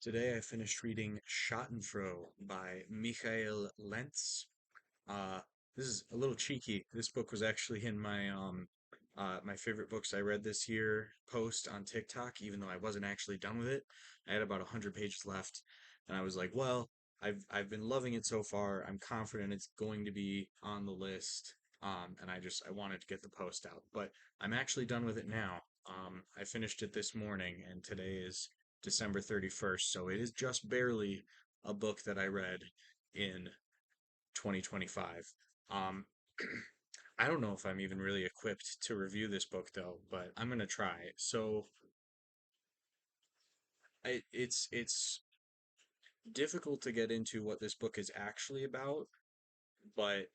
Today I finished reading Schattenfroh by Michael Lentz. Uh, this is a little cheeky. This book was actually in my favorite books I read this year post on TikTok, even though I wasn't actually done with it. I had about 100 pages left, and I was like, well, I've been loving it so far. I'm confident it's going to be on the list. And I wanted to get the post out, but I'm actually done with it now. I finished it this morning, and today is December 31st, so it is just barely a book that I read in 2025. Um, I don't know if I'm even really equipped to review this book though, but I'm gonna try. So it's difficult to get into what this book is actually about, but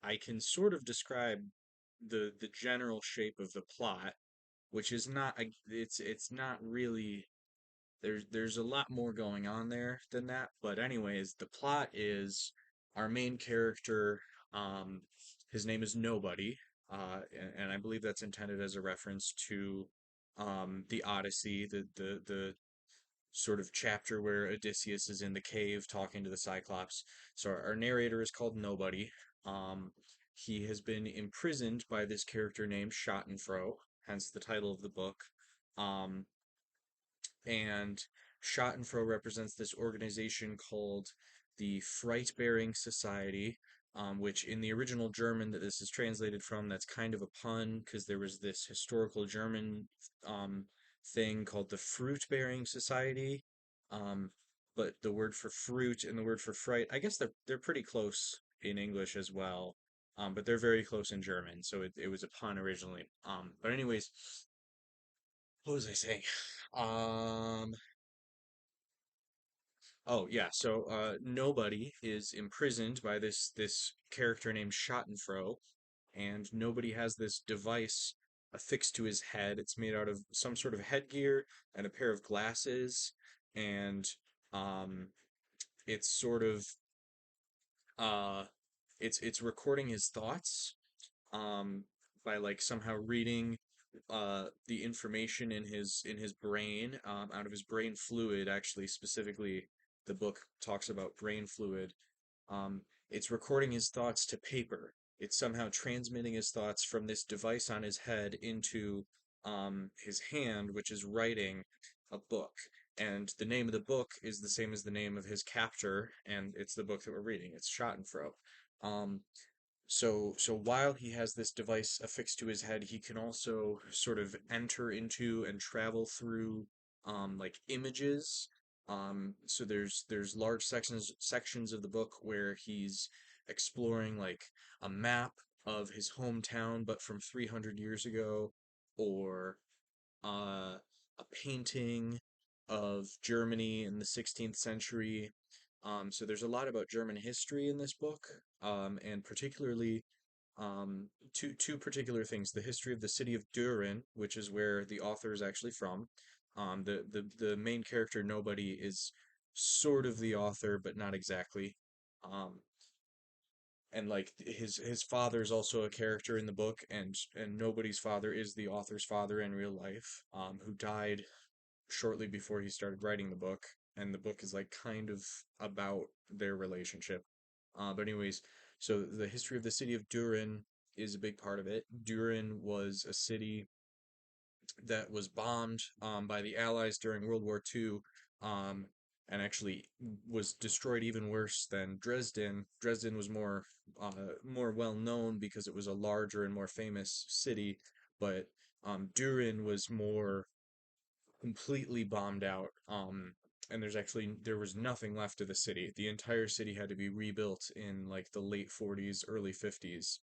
I can sort of describe the general shape of the plot, which is not it's not really there's a lot more going on there than that. But anyways, the plot is our main character, um, his name is Nobody, and I believe that's intended as a reference to the Odyssey, the sort of chapter where Odysseus is in the cave talking to the Cyclops. So our narrator is called Nobody. Um, he has been imprisoned by this character named Schattenfroh, hence the title of the book. Um, and Schadenfreude represents this organization called the Fright-Bearing Society, which in the original German that this is translated from, that's kind of a pun because there was this historical German um, thing called the Fruit-Bearing Society. Um, but the word for fruit and the word for fright, I guess they're pretty close in English as well. But they're very close in German, so it was a pun originally. But anyways, what was I saying? Um, Oh yeah, so nobody is imprisoned by this character named Schadenfroh, and nobody has this device affixed to his head. It's made out of some sort of headgear and a pair of glasses, and um, it's sort of uh, it's recording his thoughts um, by like somehow reading the information in his brain out of his brain fluid. Actually, specifically, the book talks about brain fluid. It's recording his thoughts to paper. It's somehow transmitting his thoughts from this device on his head into his hand, which is writing a book. And the name of the book is the same as the name of his captor, and it's the book that we're reading. It's Schadenfreude. Um, so while he has this device affixed to his head, he can also sort of enter into and travel through like images. So there's large sections of the book where he's exploring like a map of his hometown, but from 300 years ago, or a painting of Germany in the 16th century. So there's a lot about German history in this book, and particularly two particular things: the history of the city of Düren, which is where the author is actually from. The main character, Nobody, is sort of the author, but not exactly. Um, and like his father is also a character in the book, and Nobody's father is the author's father in real life, who died shortly before he started writing the book, and the book is like kind of about their relationship. But anyways, so the history of the city of Düren is a big part of it. Düren was a city that was bombed by the Allies during World War II, um, and actually was destroyed even worse than Dresden. Dresden was more well known because it was a larger and more famous city, but Düren was more completely bombed out. And there was nothing left of the city. The entire city had to be rebuilt in like the late 40s, early 50s.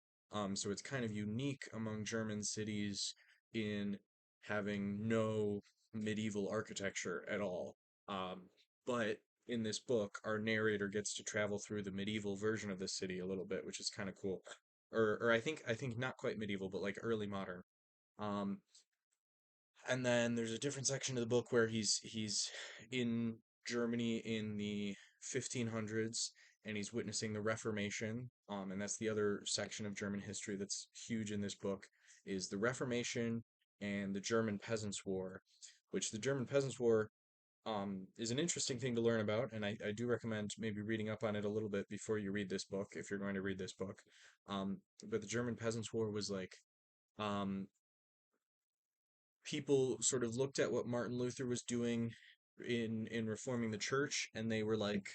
So it's kind of unique among German cities in having no medieval architecture at all. Um, but in this book, our narrator gets to travel through the medieval version of the city a little bit, which is kind of cool. Or I think not quite medieval, but like early modern. Um, and then there's a different section of the book where he's in Germany in the 1500s, and he's witnessing the Reformation. And that's the other section of German history that's huge in this book is the Reformation and the German Peasants' War, which the German Peasants' War. is an interesting thing to learn about, and I do recommend maybe reading up on it a little bit before you read this book, if you're going to read this book. But the German Peasants' War was like, um, people sort of looked at what Martin Luther was doing in reforming the church, and they were like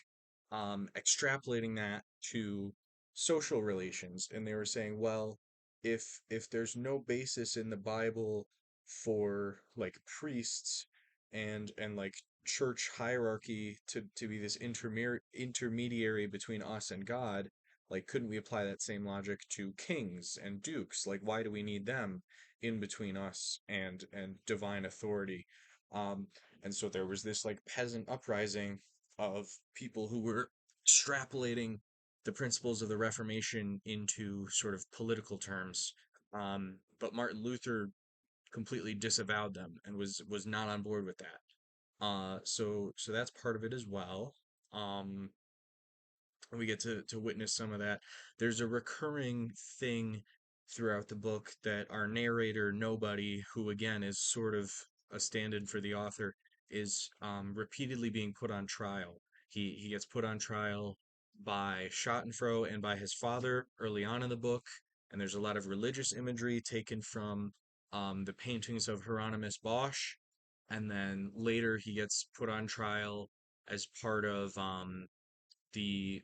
extrapolating that to social relations, and they were saying, well, if there's no basis in the Bible for like priests and like church hierarchy to be this intermediary between us and God, like couldn't we apply that same logic to kings and dukes? Like why do we need them in between us and divine authority? Um, and so there was this like peasant uprising of people who were extrapolating the principles of the Reformation into sort of political terms. But Martin Luther completely disavowed them and was not on board with that. So that's part of it as well. Um, we get to witness some of that. There's a recurring thing throughout the book that our narrator, Nobody, who again is sort of a stand-in for the author, is repeatedly being put on trial. He gets put on trial by Schattenfroh and by his father early on in the book, and there's a lot of religious imagery taken from the paintings of Hieronymus Bosch, and then later he gets put on trial as part of the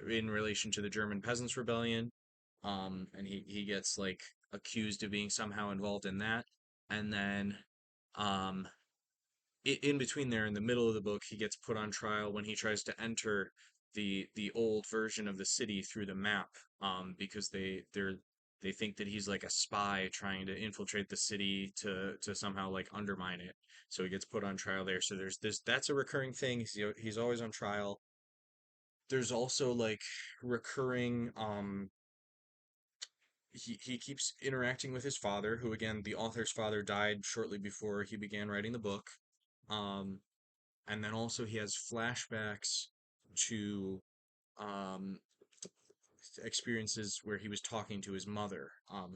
in relation to the German Peasants' Rebellion, and he gets like accused of being somehow involved in that, and then um, in between there, in the middle of the book, he gets put on trial when he tries to enter the old version of the city through the map, because they think that he's like a spy trying to infiltrate the city to somehow like undermine it. So he gets put on trial there. So there's this that's a recurring thing. He's always on trial. There's also like recurring he keeps interacting with his father, who again the author's father died shortly before he began writing the book. um and then also he has flashbacks to um experiences where he was talking to his mother,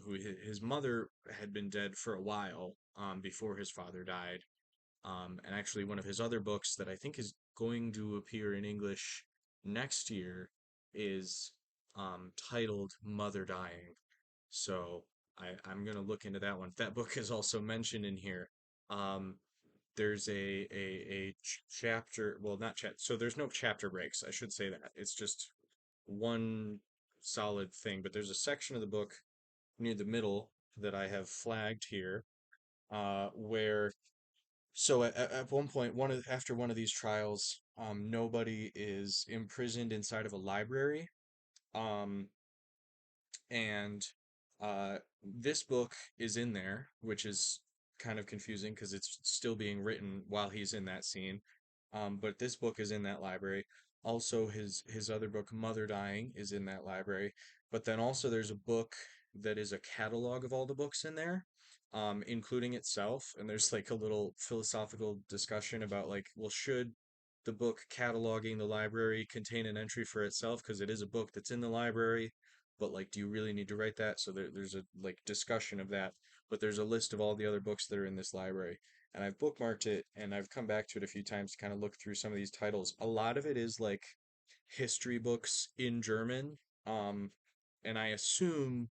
who his mother had been dead for a while before his father died. And actually, one of his other books that I think is going to appear in English next year is titled Mother Dying. So I'm going to look into that one. That book is also mentioned in here. Um, there's a chapter, well, not chapter, so there's no chapter breaks. I should say that. It's just one solid thing, but there's a section of the book near the middle that I have flagged here, where so at one point, after one of these trials, Nobody is imprisoned inside of a library. Um, and this book is in there, which is kind of confusing because it's still being written while he's in that scene. But this book is in that library. Also, his other book, Mother Dying, is in that library. But then also there's a book that is a catalog of all the books in there, including itself. And there's like a little philosophical discussion about like, well, should the book cataloging the library contain an entry for itself because it is a book that's in the library, but like do you really need to write that? So there's a like discussion of that, but there's a list of all the other books that are in this library, and I've bookmarked it and I've come back to it a few times to kind of look through some of these titles. A lot of it is like history books in German, um and I assume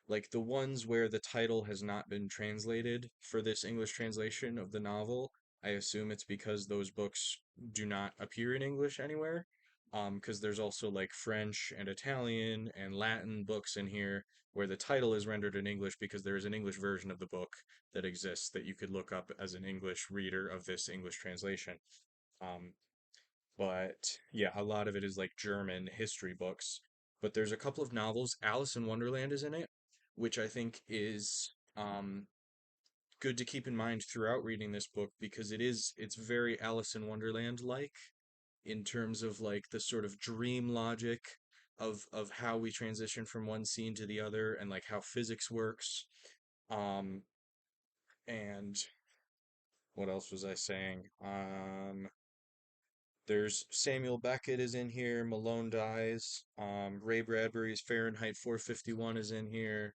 like the ones where the title has not been translated for this English translation of the novel, I assume it's because those books do not appear in English anywhere. Because there's also like French and Italian and Latin books in here where the title is rendered in English because there is an English version of the book that exists that you could look up as an English reader of this English translation. Um, but yeah, a lot of it is like German history books. But there's a couple of novels. Alice in Wonderland is in it, which I think is good to keep in mind throughout reading this book because it's very Alice in Wonderland like in terms of like the sort of dream logic of how we transition from one scene to the other and like how physics works. Um, and what else was I saying? There's Samuel Beckett is in here. Malone Dies. Ray Bradbury's Fahrenheit 451 is in here.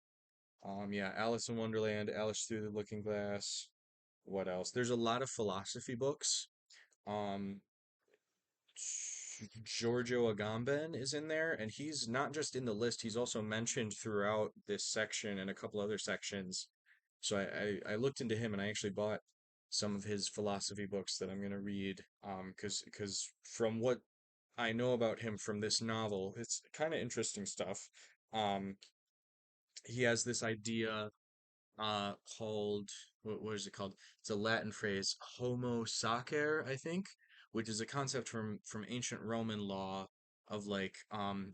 Yeah, Alice in Wonderland, Alice Through the Looking Glass. What else? There's a lot of philosophy books. Um, Giorgio Agamben is in there, and he's not just in the list, he's also mentioned throughout this section and a couple other sections. So I looked into him and I actually bought some of his philosophy books that I'm going to read. Because from what I know about him from this novel, it's kind of interesting stuff. Um, he has this idea called what is it called? It's a Latin phrase, homo sacer, I think, which is a concept from ancient Roman law of like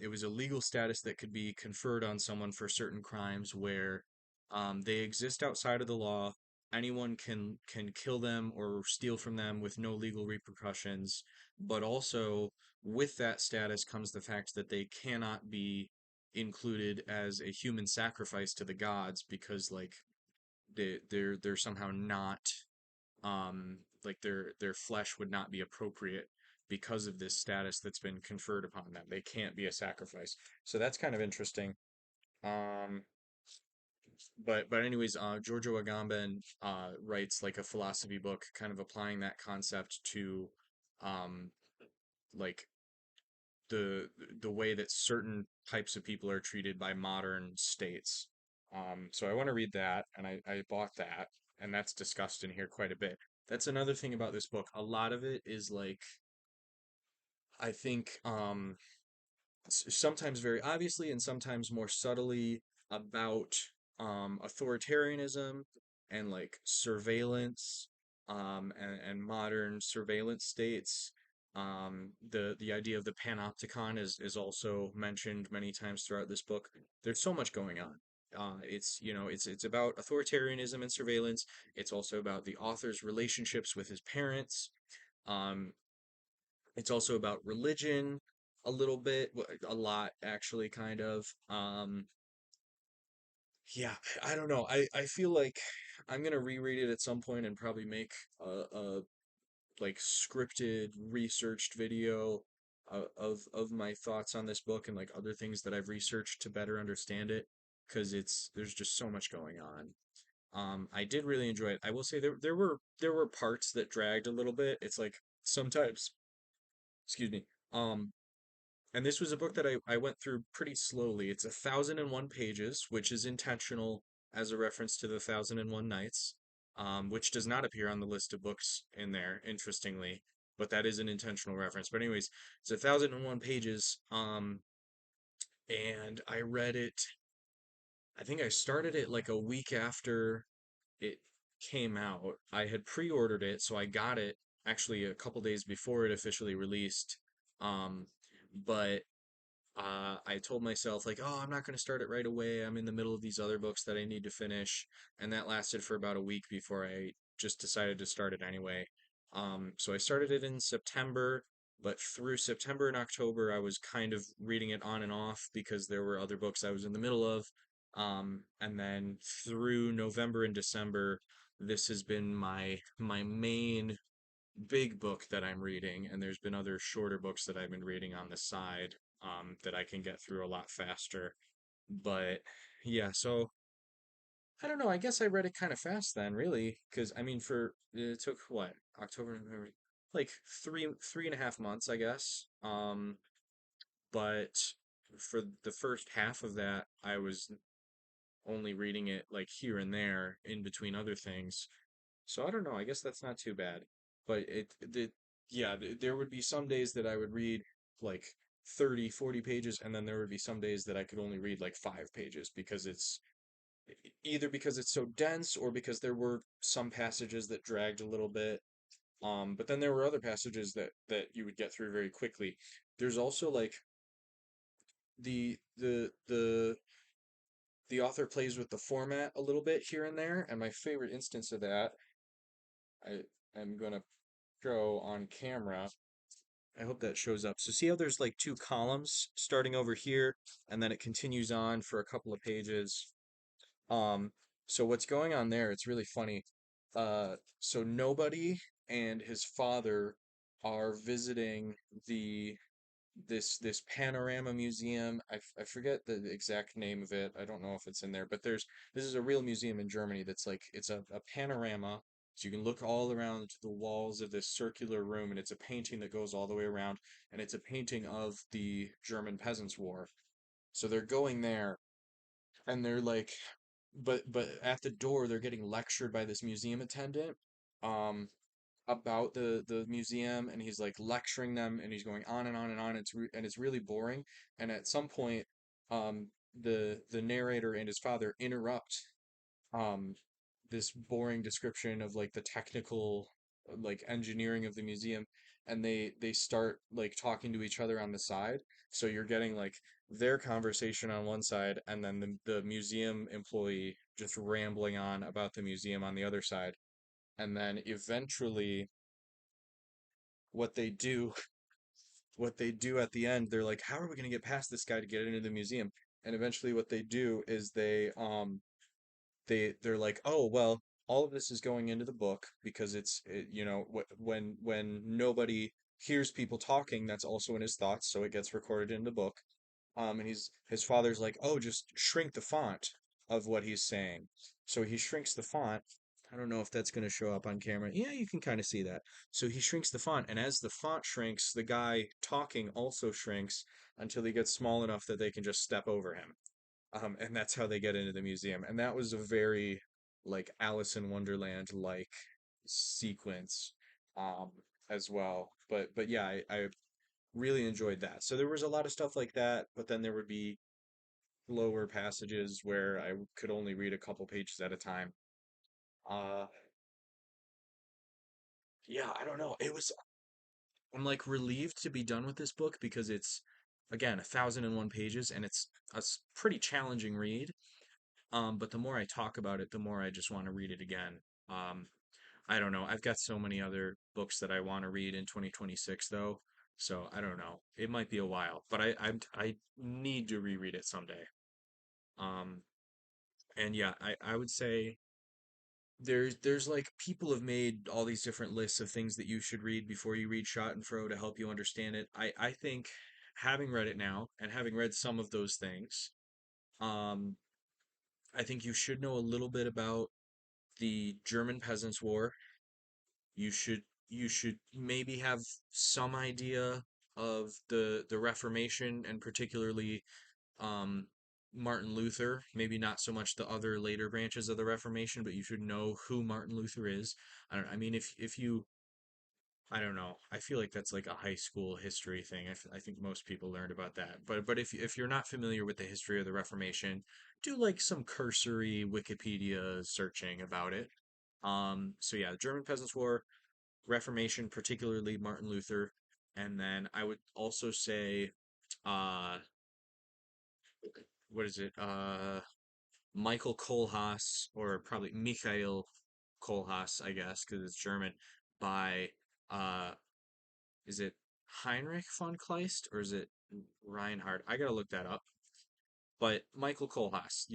it was a legal status that could be conferred on someone for certain crimes where they exist outside of the law. Anyone can kill them or steal from them with no legal repercussions, but also with that status comes the fact that they cannot be included as a human sacrifice to the gods because like they're somehow not like their flesh would not be appropriate because of this status that's been conferred upon them. They can't be a sacrifice. So that's kind of interesting. Um but anyways, Giorgio Agamben writes like a philosophy book kind of applying that concept to um like the the way that certain types of people are treated by modern states. So I want to read that, and I bought that, and that's discussed in here quite a bit. That's another thing about this book. A lot of it is like I think sometimes very obviously and sometimes more subtly about authoritarianism and like surveillance and modern surveillance states. The idea of the panopticon is also mentioned many times throughout this book. There's so much going on. It's it's about authoritarianism and surveillance. It's also about the author's relationships with his parents. Um, it's also about religion a little bit, a lot actually, kind of. Yeah, I don't know. I feel like I'm gonna reread it at some point and probably make a like scripted, researched video of my thoughts on this book and like other things that I've researched to better understand it, because there's just so much going on. I did really enjoy it. I will say there were parts that dragged a little bit. It's like sometimes, excuse me. Um, And this was a book that I went through pretty slowly. It's 1,001 pages, which is intentional as a reference to the 1,001 Nights, which does not appear on the list of books in there, interestingly, but that is an intentional reference. But anyways, it's 1,001 pages, and I read it. I think I started it like a week after it came out. I had pre-ordered it, so I got it actually a couple days before it officially released. Um, but I told myself like, oh, I'm not going to start it right away. I'm in the middle of these other books that I need to finish, and that lasted for about a week before I just decided to start it anyway. So I started it in September, but through September and October, I was kind of reading it on and off because there were other books I was in the middle of. And then through November and December, this has been my main big book that I'm reading, and there's been other shorter books that I've been reading on the side that I can get through a lot faster. But yeah, so I don't know. I guess I read it kind of fast then, really, because I mean, for it took what October, November, like three and a half months, I guess. But for the first half of that, I was only reading it like here and there in between other things. So I don't know. I guess that's not too bad. But yeah, there would be some days that I would read like 30, 40 pages, and then there would be some days that I could only read like 5 pages because it's either because it's so dense or because there were some passages that dragged a little bit. But then there were other passages that you would get through very quickly. There's also like the the the the author plays with the format a little bit here and there, and my favorite instance of that I am gonna show on camera. I hope that shows up. So see how there's like two columns starting over here, and then it continues on for a couple of pages. Um, so what's going on there? It's really funny. So nobody and his father are visiting the this panorama museum. I forget the exact name of it. I don't know if it's in there, but this is a real museum in Germany that's like it's a panorama. So you can look all around the walls of this circular room, and it's a painting that goes all the way around, and it's a painting of the German Peasants' War. So they're going there, and they're like, but at the door they're getting lectured by this museum attendant, um, about the museum, and he's like lecturing them, and he's going on and on and on. And it's really boring. And at some point, the narrator and his father interrupt um this boring description of like the technical like engineering of the museum, and they start like talking to each other on the side, so you're getting like their conversation on one side, and then the museum employee just rambling on about the museum on the other side. And then eventually what they do what they do at the end, they're like, how are we going to get past this guy to get into the museum? And eventually what they do is they're like, oh well, all of this is going into the book because when nobody hears people talking, that's also in his thoughts, so it gets recorded in the book. And his father's like, oh, just shrink the font of what he's saying. So he shrinks the font. I don't know if that's going to show up on camera. Yeah, you can kind of see that. So he shrinks the font, and as the font shrinks, the guy talking also shrinks until he gets small enough that they can just step over him. And that's how they get into the museum. And that was a very like Alice in Wonderland like sequence, um, as well. But yeah, I really enjoyed that. So there was a lot of stuff like that, but then there would be lower passages where I could only read a couple pages at a time. Uh, yeah, I don't know. I'm like relieved to be done with this book because it's again 1,001 pages, and it's a pretty challenging read. But the more I talk about it, the more I just want to read it again. Um, I don't know. I've got so many other books that I want to read in 2026 though. So I don't know. It might be a while, but I need to reread it someday. Um, and yeah, I would say there's like people have made all these different lists of things that you should read before you read Schadenfreude to help you understand it. I think having read it now and having read some of those things, um, I think you should know a little bit about the German Peasants' War. You should maybe have some idea of the Reformation, and particularly um, Martin Luther. Maybe not so much the other later branches of the Reformation, but you should know who Martin Luther is. I mean, if you, I don't know. I feel like that's like a high school history thing. I think most people learned about that. But if you're not familiar with the history of the Reformation, do like some cursory Wikipedia searching about it. So yeah, the German Peasants' War, Reformation, particularly Martin Luther, and then I would also say, uh, what is it? Michael Kohlhaas, or probably Michael Kohlhaas, I guess, because it's German, by uh, is it Heinrich von Kleist or is it Reinhard? I gotta look that up. But Michael Kohlhaas,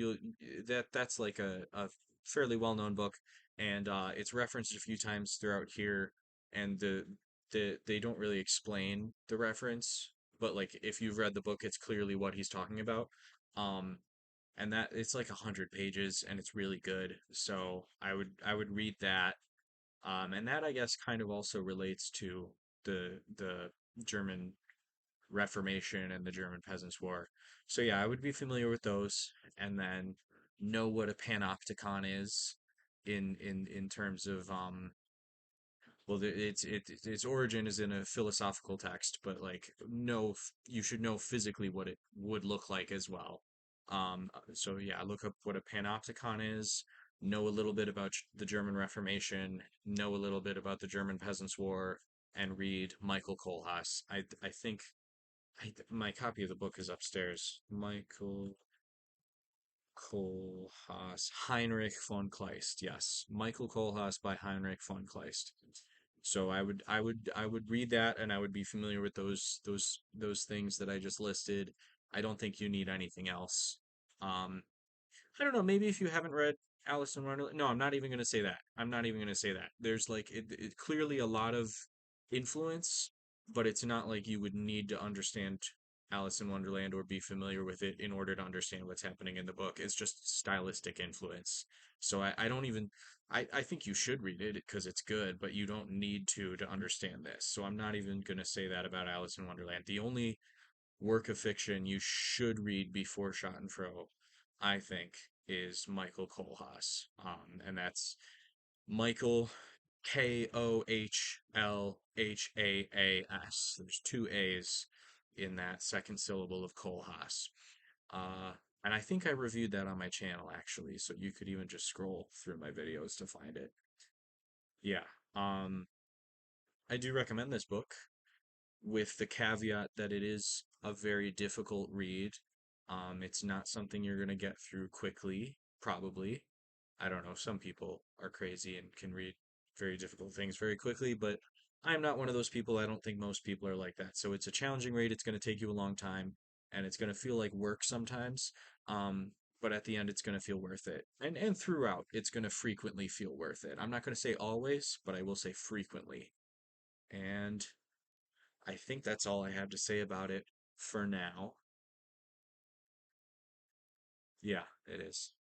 that's like a fairly well-known book, and it's referenced a few times throughout here, and they don't really explain the reference, but like if you've read the book, it's clearly what he's talking about. Um, and that it's like 100 pages, and it's really good. So I would read that. And that I guess kind of also relates to the German Reformation and the German Peasants' War. So yeah, I would be familiar with those, and then know what a panopticon is in terms of well, its origin is in a philosophical text, but like you should know physically what it would look like as well. So yeah, look up what a panopticon is, know a little bit about the German Reformation, know a little bit about the German Peasants' War, and read Michael Kohlhaas. I think my copy of the book is upstairs. Michael Kohlhaas, Heinrich von Kleist. Yes, Michael Kohlhaas by Heinrich von Kleist. So I would read that, and I would be familiar with those things that I just listed. I don't think you need anything else. Um, I don't know. Maybe if you haven't read Alice in Wonderland, no, I'm not even going to say that. I'm not even going to say that. There's like it clearly a lot of influence, but it's not like you would need to understand. Alice in Wonderland or be familiar with it in order to understand what's happening in the book. It's just stylistic influence. So I don't even I think you should read it because it's good, but you don't need to understand this. So I'm not even gonna say that about Alice in Wonderland. The only work of fiction you should read before Schadenfreude, I think, is Michael Kohlhaas. And that's Michael Kohlhaas. There's two A's in that second syllable of Kohlhaas. Uh, and I think I reviewed that on my channel actually, so you could even just scroll through my videos to find it. Yeah. Um, I do recommend this book with the caveat that it is a very difficult read. It's not something you're going to get through quickly, probably. I don't know. Some people are crazy and can read very difficult things very quickly, but I'm not one of those people. I don't think most people are like that. So it's a challenging read. It's going to take you a long time, and it's going to feel like work sometimes. Um, but at the end, it's going to feel worth it. And throughout, it's going to frequently feel worth it. I'm not going to say always, but I will say frequently. And I think that's all I have to say about it for now. Yeah, it is.